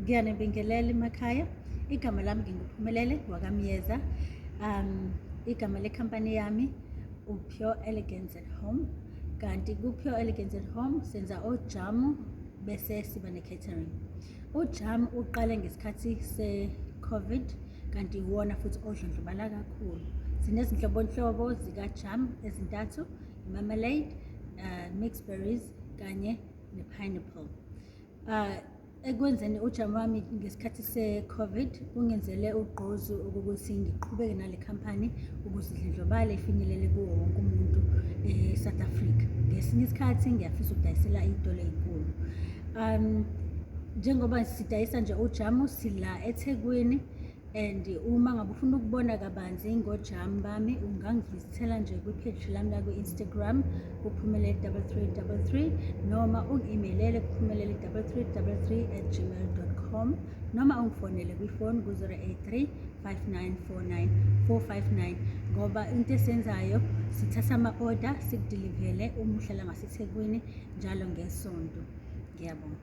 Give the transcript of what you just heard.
Ngiyanibingelela emakhaya. Igama lami nginguPhumelele Myeza. Igama lekhampani yami uPure Elegance at Home. Kanti kuPure Elegance at Home senza ojamu bese siba ne-catering. Ujamu uqale ngesikhathi se-COVID kanti iwona futhi odlondlobala kakhulu. Sinezinhlobonhlobo zikajamu ezintathu, marmalade, mixed berries kanye ne-pineapple. Ekwenzeni ujamu wami ngesikhathi se-COVID kungenzele ugqozu ukuthi ngiqhubeke nale khampani ukuze idlondlobale ifinyelele kuwo wonke umuntu e-South Africa. Ngesinye isikhathi ngiyafisa ukudayisela iy'tolo ey'nkulu. Njengoba sidayisa nje ujamu sila eThekwini, and uma ngabe ufuna ukubona kabanzi ngojamu bami ungangivizithela nje kwi-page lami la ku-Instagram uPhumelele3333 noma ungi-emailele kuphumelele3333@gmail.com noma ungifonele kwifoni ku-083 5949 459 ngoba into esiyenzayo sithatha ama-order sikudilivele uma uhlala ngaseThekwini njalo ngeSonto. Ngiyabonga.